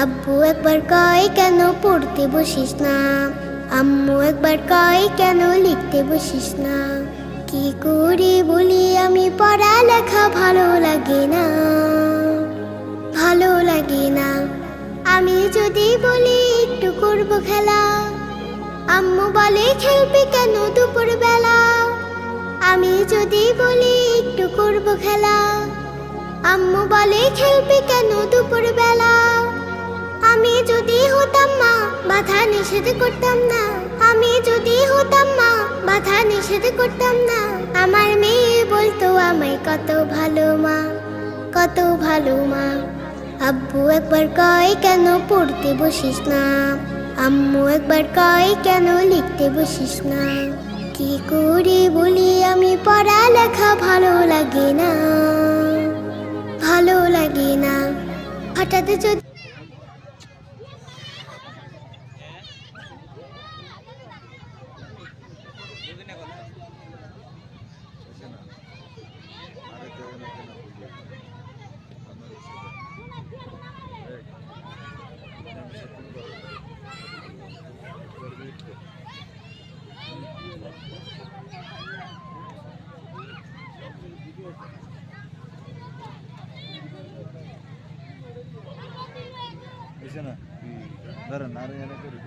আব্বু একবার কয় কেন পড়তে বসিস না, আম্মু একবার কয় কেন লিখতে বসিস না। কি করে বলি আমি পড়ালেখা ভালো লাগে না, ভালো লাগে না। আমি যদি বলি একটু করবো খেলা, আম্মু বলে খেলবি কেন দুপুর বেলা। আমি যদি বলি একটু করবো খেলা, আম্মু বলে খেলবি কেন দুপুর বেলা। আমি যদি হতাম মা বাধা নিষেধ করতাম না, আমি যদি হতাম মা বাধা নিষেধ করতাম না। আমার মেয়ে বলতো আমায় কত ভালো মা, কত ভালো মা। আব্বু একবার কয় কেন পড়তে বসিস না, আম্মু একবার কয় কেন লিখতে বসিস না। কি করে বলি আমি পড়ালেখা ভালো লাগে না, ভালো লাগে না। হঠাৎ যদি না ধরেন আর এনে করি